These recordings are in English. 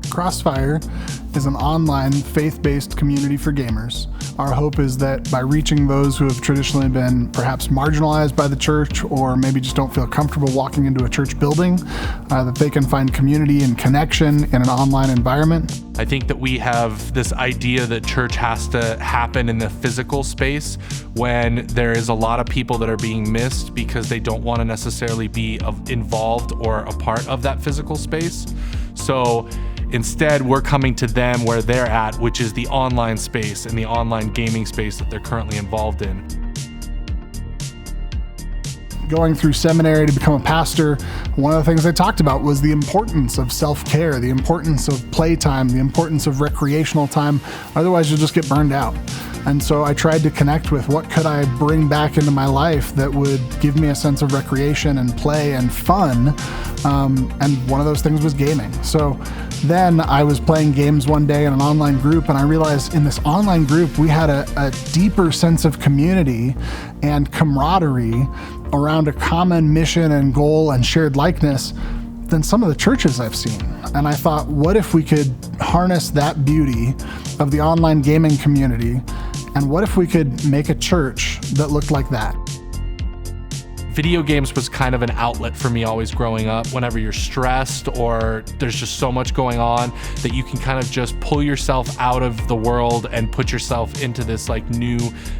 Crossfire is an online faith-based community for gamers. Our hope is that by reaching those who have traditionally been perhaps marginalized by the church or maybe just don't feel comfortable walking into a church building, that they can find community and connection in an online environment. I think that we have this idea that church has to happen in the physical space when there is a lot of people that are being missed because they don't want to necessarily be involved or a part of that physical space. So instead, we're coming to them where they're at, which is the online space and the online gaming space that they're currently involved in. Going through seminary to become a pastor, one of the things I talked about was the importance of self-care, the importance of playtime, the importance of recreational time. Otherwise, you'll just get burned out. And so I tried to connect with what could I bring back into my life that would give me a sense of recreation and play and fun. And one of those things was gaming. So then I was playing games one day in an online group, and I realized in this online group, we had a deeper sense of community and camaraderie around a common mission and goal and shared likeness than some of the churches I've seen. And I thought, what if we could harness that beauty of the online gaming community? And what if we could make a church that looked like that? Video games was kind of an outlet for me always growing up. Whenever you're stressed or there's just so much going on that you can kind of just pull yourself out of the world and put yourself into this like new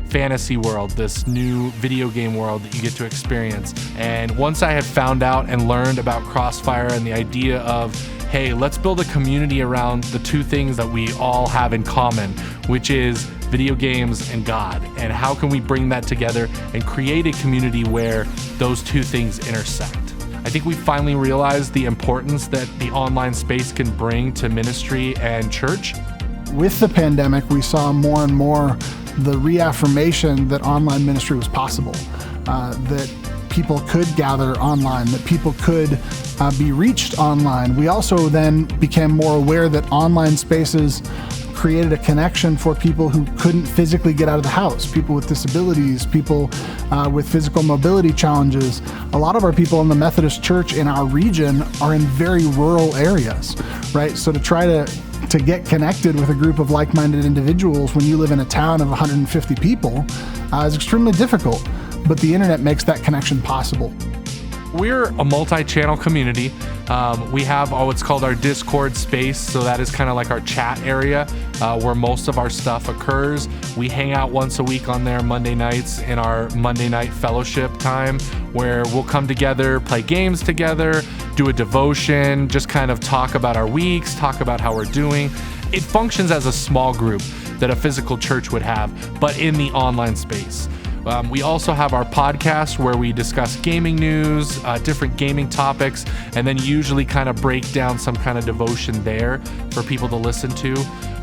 fantasy world, this new video game world that you get to experience. And once I had found out and learned about Crossfire and the idea of, hey, let's build a community around the two things that we all have in common, which is video games and God, and how can we bring that together and create a community where those two things intersect. I think we finally realized the importance that the online space can bring to ministry and church. With the pandemic, we saw more and more the reaffirmation that online ministry was possible, that people could gather online, that people could be reached online. We also then became more aware that online spaces created a connection for people who couldn't physically get out of the house, people with disabilities, people with physical mobility challenges. A lot of our people in the Methodist Church in our region are in very rural areas, right? So to try to get connected with a group of like-minded individuals when you live in a town of 150 people is extremely difficult, but the internet makes that connection possible. We're a multi-channel community. We have what's called our Discord space, so that is kind of like our chat area where most of our stuff occurs. We hang out once a week on there Monday nights in our Monday night fellowship time, where we'll come together, play games together, do a devotion, just kind of talk about our weeks, talk about how we're doing. It functions as a small group that a physical church would have, but in the online space. We also have our podcast where we discuss gaming news, different gaming topics, and then usually kind of break down some kind of devotion there for people to listen to.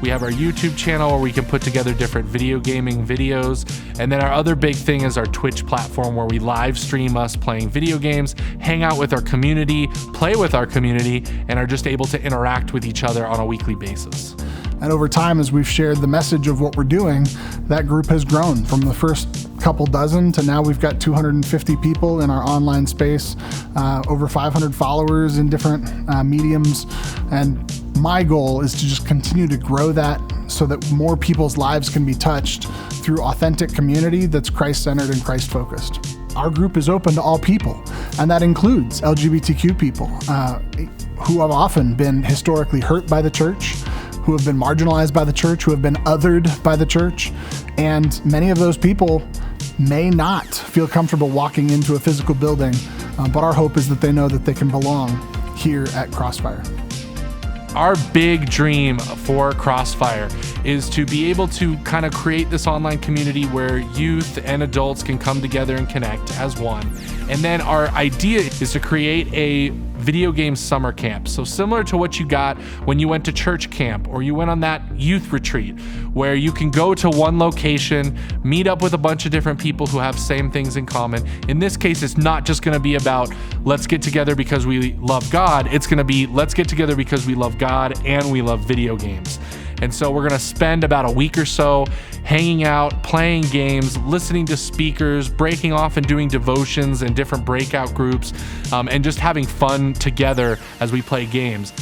We have our YouTube channel where we can put together different video gaming videos. And then our other big thing is our Twitch platform where we live stream us playing video games, hang out with our community, play with our community, and are just able to interact with each other on a weekly basis. And over time, as we've shared the message of what we're doing, that group has grown from the first couple dozen to now we've got 250 people in our online space, over 500 followers in different mediums. And my goal is to just continue to grow that so that more people's lives can be touched through authentic community that's Christ-centered and Christ-focused. Our group is open to all people, and that includes LGBTQ people who have often been historically hurt by the church, who have been marginalized by the church, who have been othered by the church. And many of those people may not feel comfortable walking into a physical building, but our hope is that they know that they can belong here at Crossfire. Our big dream for Crossfire is to be able to kind of create this online community where youth and adults can come together and connect as one. And then our idea is to create a video game summer camp. So similar to what you got when you went to church camp or you went on that youth retreat, where you can go to one location, meet up with a bunch of different people who have same things in common. In this case, it's not just going to be about let's get together because we love God. It's going to be let's get together because we love God and we love video games. And so we're going to spend about a week or so hanging out, playing games, listening to speakers, breaking off and doing devotions and different breakout groups, and just having fun together as we play games.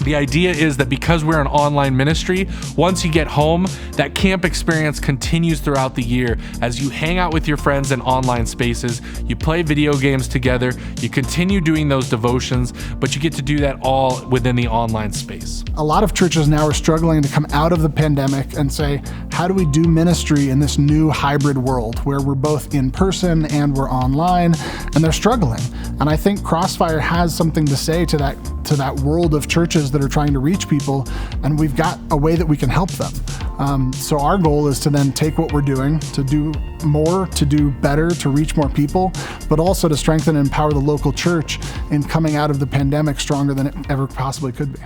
The idea is that because we're an online ministry, once you get home, that camp experience continues throughout the year as you hang out with your friends in online spaces, you play video games together, you continue doing those devotions, but you get to do that all within the online space. A lot of churches now are struggling to come out of the pandemic and say, how do we do ministry in this new hybrid world where we're both in person and we're online? And they're struggling. And I think Crossfire has something to say to that world of churches that are trying to reach people, and we've got a way that we can help them. So our goal is to then take what we're doing, to do more, to do better, to reach more people, but also to strengthen and empower the local church in coming out of the pandemic stronger than it ever possibly could be.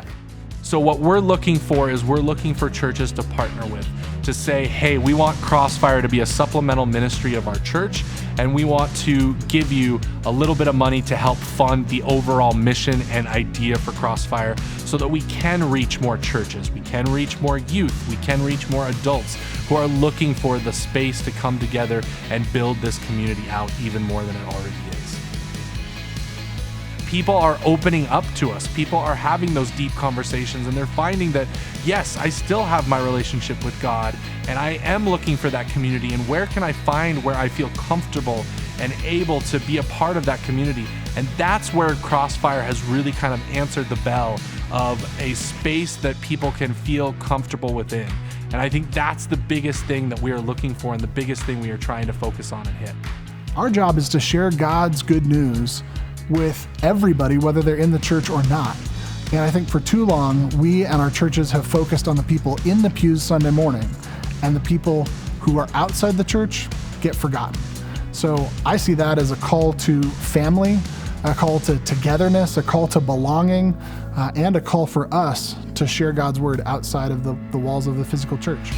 So what we're looking for is we're looking for churches to partner with, to say, hey, we want Crossfire to be a supplemental ministry of our church, and we want to give you a little bit of money to help fund the overall mission and idea for Crossfire so that we can reach more churches, we can reach more youth, we can reach more adults who are looking for the space to come together and build this community out even more than it already is. People are opening up to us. People are having those deep conversations, and they're finding that, yes, I still have my relationship with God, and I am looking for that community, and where can I find where I feel comfortable and able to be a part of that community? And that's where Crossfire has really kind of answered the bell of a space that people can feel comfortable within. And I think that's the biggest thing that we are looking for and the biggest thing we are trying to focus on and hit. Our job is to share God's good news with everybody, whether they're in the church or not. And I think for too long, we and our churches have focused on the people in the pews Sunday morning, and the people who are outside the church get forgotten. So I see that as a call to family, a call to togetherness, a call to belonging, and a call for us to share God's word outside of the walls of the physical church.